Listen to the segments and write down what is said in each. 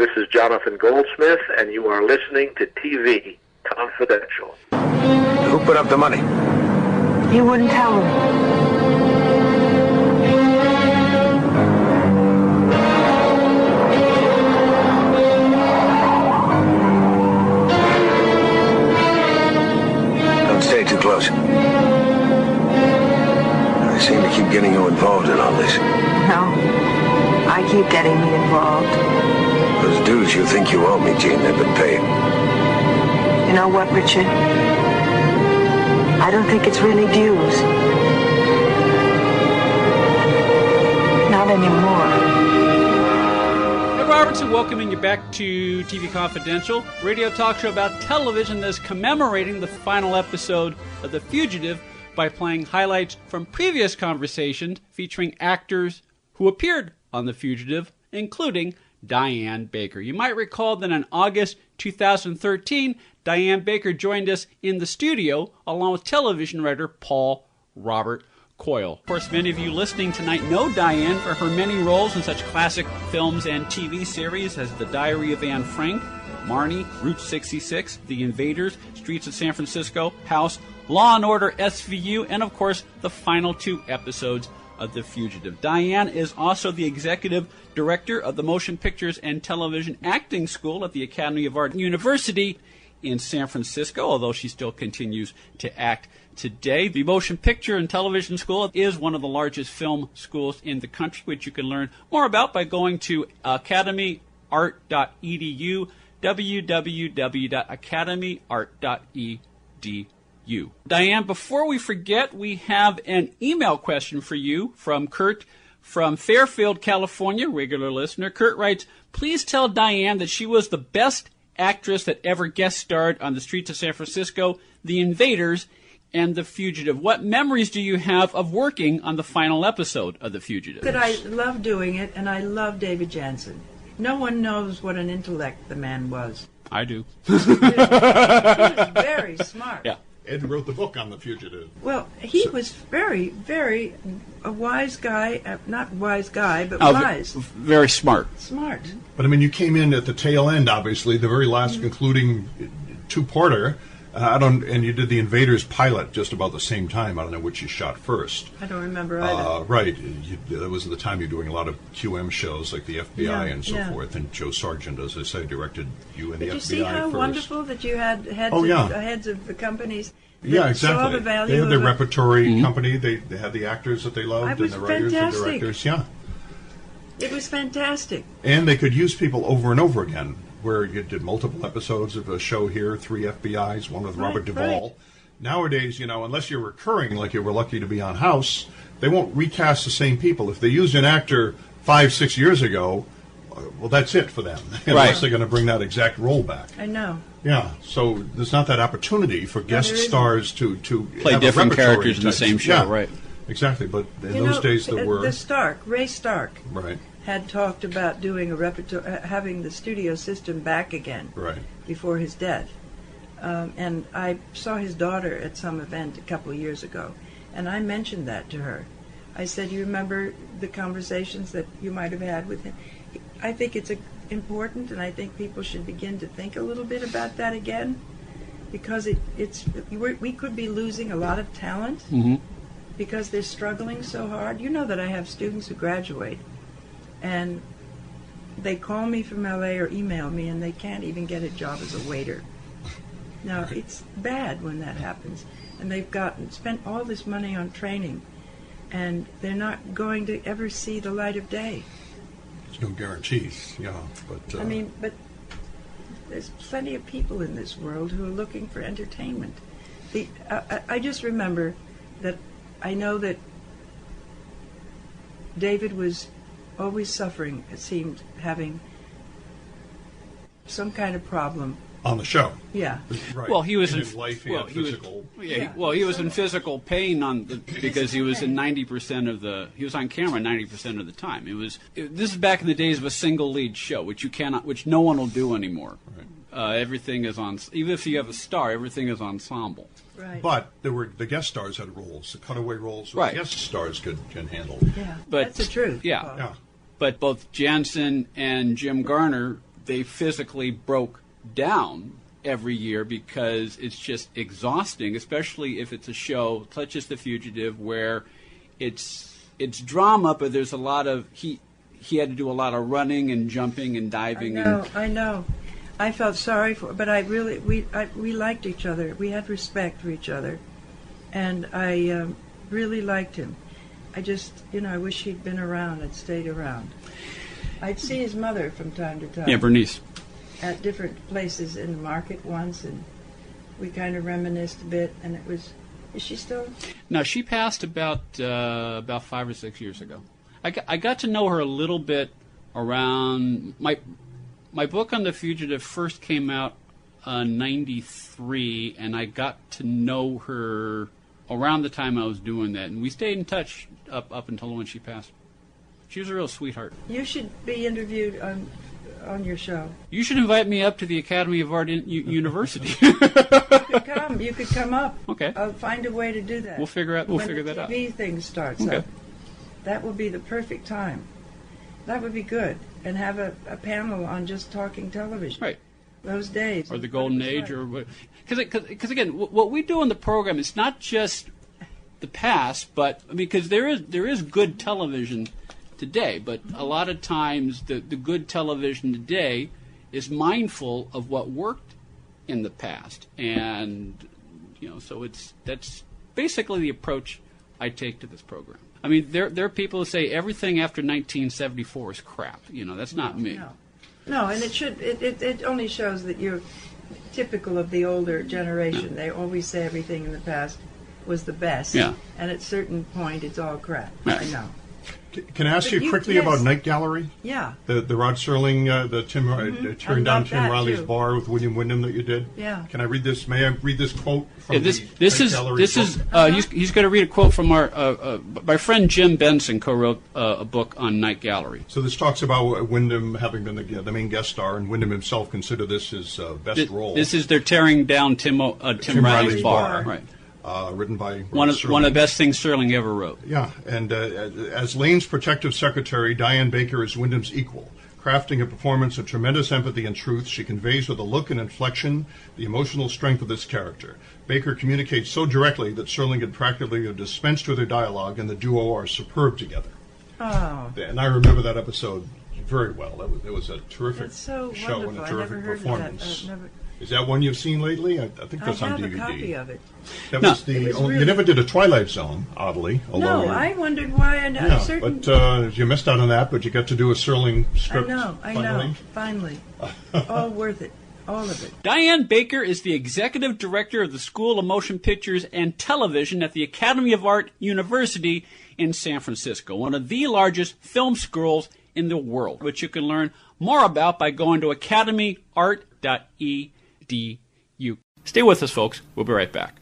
This is Jonathan Goldsmith, and you are listening to TV Confidential. Who put up the money? He wouldn't tell him. Stay too close. I seem to keep getting you involved in all this. No, I keep getting me involved. Those dues you think you owe me, Jean, they've been paid. You know what, Richard? I don't think it's really dues. Not anymore. Robertson welcoming you back to TV Confidential, radio talk show about television that's commemorating the final episode of The Fugitive by playing highlights from previous conversations featuring actors who appeared on The Fugitive, including Diane Baker. You might recall that in August 2013, Diane Baker joined us in the studio along with television writer Paul Robert Coyle. Of course, many of you listening tonight know Diane for her many roles in such classic films and TV series as The Diary of Anne Frank, Marnie, Route 66, The Invaders, Streets of San Francisco, House, Law & Order SVU, and of course, the final 2 episodes of The Fugitive. Diane is also the executive director of the Motion Pictures and Television Acting School at the Academy of Art University in San Francisco, although she still continues to act today. The Motion Picture and Television School is one of the largest film schools in the country, which you can learn more about by going to academyart.edu, www.academyart.edu. Diane, before we forget, we have an email question for you from Kurt from Fairfield, California, regular listener. Kurt writes, please tell Diane that she was the best actress that ever guest starred on The Streets of San Francisco, The Invaders, and The Fugitive. What memories do you have of working on the final episode of The Fugitive? That I love doing it, and I love David Jansen. No one knows what an intellect the man was. I do. He was very smart. Yeah. Ed wrote the book on The Fugitive. Well, he was very, very a wise guy. Not wise guy, but wise. Very smart. Smart. But, I mean, you came in at the tail end, obviously, the very last concluding 2-parter. And you did The Invaders pilot just about the same time. I don't know which you shot first. I don't remember either. Right. That was the time you were doing a lot of QM shows like the FBI and so forth. And Joe Sargent, as I say, directed you and the FBI first. Did you see how wonderful that you had heads of the companies? Yeah, exactly. Saw the value they had their of repertory company. They had the actors that they loved and the writers and directors. Yeah. It was fantastic. And they could use people over and over again, where you did multiple episodes of a show here, 3 FBIs, one with Robert Duvall. Right. Nowadays, unless you're recurring, like you were lucky to be on House, they won't recast the same people. If they used an actor 5-6 years ago, well, that's it for them. Unless they're going to bring that exact role back. I know. Yeah, so there's not that opportunity for guest stars to play have different characters in the types. same show, right? Exactly, but in those days there were... Ray Stark, right, had talked about doing a repertoire, having the studio system back again, right, before his death. And I saw his daughter at some event a couple of years ago, and I mentioned that to her. I said, you remember the conversations that you might have had with him? I think it's important, and I think people should begin to think a little bit about that again, because we could be losing a lot of talent because they're struggling so hard. You know that I have students who graduate, and they call me from LA or email me, and they can't even get a job as a waiter. Now, it's bad when that happens, and they've spent all this money on training, and they're not going to ever see the light of day. There's no guarantees, but... but there's plenty of people in this world who are looking for entertainment. I just remember that I know that David was always suffering, it seemed, having some kind of problem. On the show. Yeah. Right. Well, he was in life. He was in physical pain because he was in 90% of he was on camera 90% of the time. This is back in the days of a single lead show, which no one will do anymore. Right. Everything is on. Even if you have a star, everything is ensemble. Right. But the guest stars had roles, the cutaway roles. Right. The guest stars can handle. Yeah. But that's the truth. Yeah. But both Jansen and Jim Garner, they physically broke down every year because it's just exhausting, especially if it's a show such as The Fugitive, where it's drama, but there's a lot of he had to do a lot of running and jumping and diving. I know. I felt sorry for, but we liked each other. We had respect for each other, and I really liked him. I just, I wish he'd been around and stayed around. I'd see his mother from time to time. Yeah, Bernice. At different places in the market once, and we kind of reminisced a bit, and it was, is she still? No, she passed about 5 or 6 years ago. I got to know her a little bit around, my book on The Fugitive first came out in 93, and I got to know her around the time I was doing that, and we stayed in touch up until when she passed. She was a real sweetheart. You should be interviewed on your show. You should invite me up to the Academy of Art University. You could come up. Okay. I'll find a way to do that. We'll figure that out. When the TV thing starts up. That will be the perfect time. That would be good. And have a panel on just talking television. Right. Those days. Or the golden age, or what? Because again, what we do in the program is not just the past, but because there is good television today, but a lot of times the good television today is mindful of what worked in the past, and so that's basically the approach I take to this program. I mean, there are people who say everything after 1974 is crap. That's not me. No, and it only shows that you're typical of the older generation. They always say everything in the past was the best. Yeah. And at a certain point, it's all crap. Right. I know. Can I ask you quickly about Night Gallery? Yeah. The Rod Serling, the tearing down Tim Riley's too. bar with William Wyndham that you did? Yeah. Can I read this? May I read this quote from this the is Gallery book? he's going to read a quote from my friend Jim Benson co-wrote a book on Night Gallery. So this talks about Wyndham having been the main guest star, and Wyndham himself considered this his best role. This is their tearing down Tim Riley's bar. Right. Written by one of the best things Serling ever wrote. Yeah, and as Lane's protective secretary, Diane Baker is Wyndham's equal. Crafting a performance of tremendous empathy and truth, she conveys with a look and inflection the emotional strength of this character. Baker communicates so directly that Serling had practically dispensed with her dialogue, and the duo are superb together. Oh. And I remember that episode very well. It was a terrific so show and a wonderful. terrific performance. Of that. Is that one you've seen lately? I think that's on DVD. I have a copy of it. That was you never did a Twilight Zone, oddly. No, I wondered why. But you missed out on that. But you got to do a Serling script. I know. Finally, all worth it, all of it. Diane Baker is the executive director of the School of Motion Pictures and Television at the Academy of Art University in San Francisco, one of the largest film schools in the world, which you can learn more about by going to academyart.edu. Stay with us, folks. We'll be right back.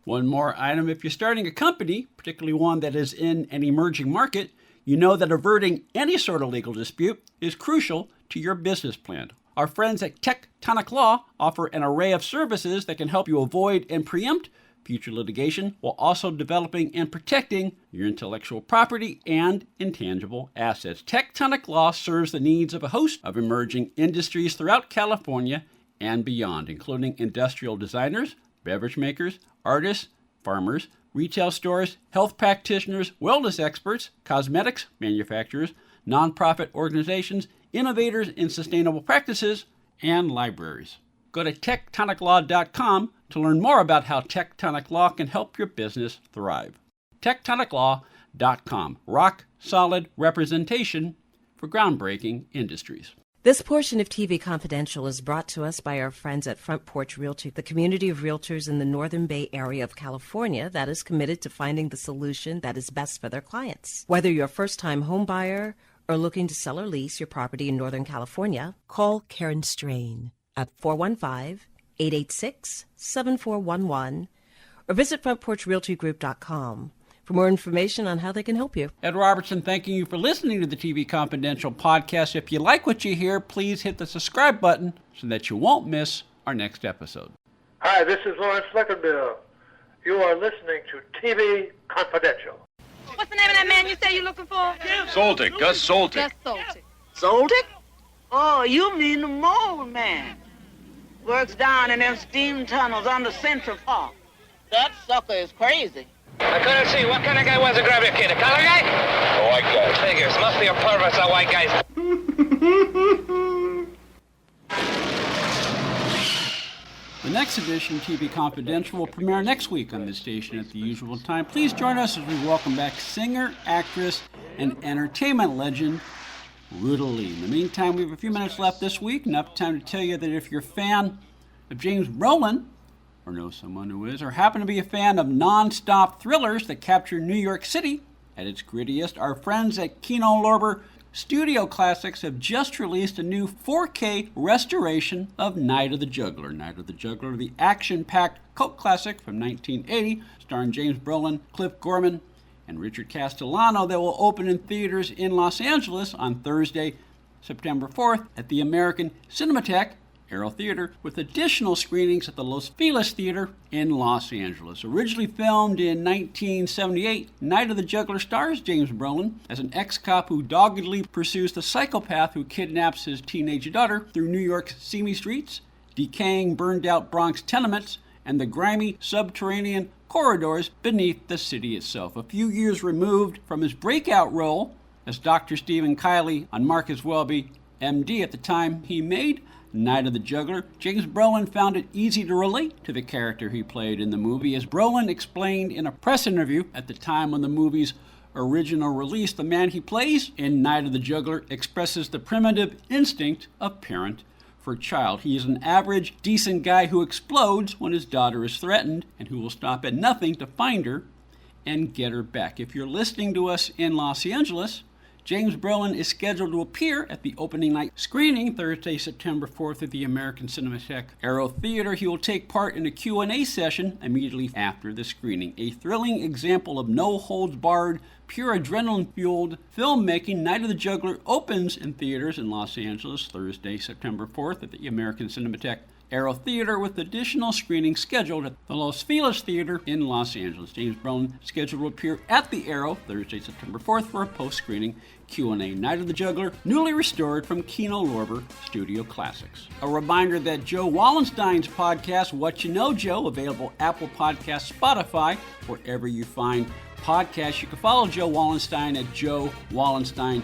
One more item. If you're starting a company, particularly one that is in an emerging market, you know that averting any sort of legal dispute is crucial to your business plan. Our friends at Tectonic Law offer an array of services that can help you avoid and preempt future litigation while also developing and protecting your intellectual property and intangible assets. Tectonic Law serves the needs of a host of emerging industries throughout California and beyond, including industrial designers, beverage makers, artists, farmers, retail stores, health practitioners, wellness experts, cosmetics manufacturers, nonprofit organizations, innovators in sustainable practices, and libraries. Go to tectoniclaw.com to learn more about how Tectonic Law can help your business thrive. tectoniclaw.com. Rock solid representation for groundbreaking industries. This portion of TV Confidential is brought to us by our friends at Front Porch Realty, the community of realtors in the Northern Bay area of California that is committed to finding the solution that is best for their clients. Whether you're a first-time home buyer or looking to sell or lease your property in Northern California, call Karen Strain at 415-886-7411 or visit frontporchrealtygroup.com for more information on how they can help you. Ed Robertson thanking you for listening to the TV Confidential podcast. If you like what you hear, please hit the subscribe button so that you won't miss our next episode. Hi, this is Lawrence Fleckenbill. You are listening to TV Confidential. What's the name of that man you say you're looking for? Soltic, Gus Soltic. Gus Soltic. Soltic? Oh, you mean the mold man. Works down in them steam tunnels under Central Park. That sucker is crazy. I couldn't see. What kind of guy was to grab your kid? A color guy? A white guy. Figures. Must be a pervert, a white guy. The next edition, TV Confidential, will premiere next week on this station at the usual time. Please join us as we welcome back singer, actress, and entertainment legend, Ruta Lee. In the meantime, we have a few minutes left this week, enough time to tell you that if you're a fan of James Brolin, or know someone who is, or happen to be a fan of non-stop thrillers that capture New York City at its grittiest, our friends at Kino Lorber Studio Classics have just released a new 4K restoration of Night of the Juggler. Night of the Juggler, the action-packed cult classic from 1980, starring James Brolin, Cliff Gorman, and Richard Castellano, that will open in theaters in Los Angeles on Thursday, September 4th at the American Cinematheque Aero Theater, with additional screenings at the Los Feliz Theater in Los Angeles. Originally filmed in 1978, Night of the Juggler stars James Brolin as an ex-cop who doggedly pursues the psychopath who kidnaps his teenage daughter through New York's seamy streets, decaying, burned-out Bronx tenements, and the grimy subterranean corridors beneath the city itself. A few years removed from his breakout role as Dr. Stephen Kiley on Marcus Welby, MD, at the time he made Night of the Juggler, James Brolin found it easy to relate to the character he played in the movie. As Brolin explained in a press interview at the time when the movie's original release, the man he plays in Night of the Juggler expresses the primitive instinct of parent for child. He is an average, decent guy who explodes when his daughter is threatened and who will stop at nothing to find her and get her back. If you're listening to us in Los Angeles, James Brolin is scheduled to appear at the opening night screening Thursday, September 4th at the American Cinematheque Aero Theater. He will take part in a Q&A session immediately after the screening. A thrilling example of no-holds-barred, pure adrenaline-fueled filmmaking, Night of the Juggler opens in theaters in Los Angeles Thursday, September 4th at the American Cinematheque Aero Theater, with additional screenings scheduled at the Los Feliz Theater in Los Angeles. James Brolin scheduled to appear at the Aero Thursday, September 4th for a post-screening Q&A. Night of the Juggler, newly restored from Kino Lorber Studio Classics. A reminder that Joe Wallenstein's podcast, What You Know, Joe, available Apple Podcasts, Spotify, wherever you find podcasts. You can follow Joe Wallenstein at joewallenstein.com.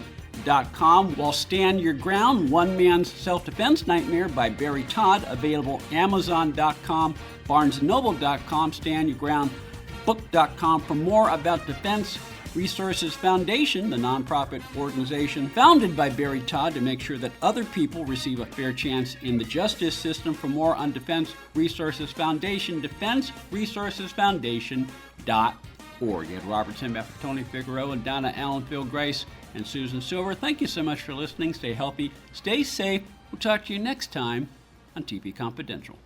While Stand Your Ground, One Man's Self-Defense Nightmare by Barry Todd, available Amazon.com, BarnesandNoble.com, StandYourGroundBook.com. For more about Defense Resources Foundation, the nonprofit organization founded by Barry Todd to make sure that other people receive a fair chance in the justice system. For more on Defense Resources Foundation, DefenseResourcesFoundation.org. You had Robert Simbaf, Tony Figueroa, and Donna Allen, Phil Grace, and Susan Silver. Thank you so much for listening. Stay healthy, stay safe. We'll talk to you next time on TV Confidential.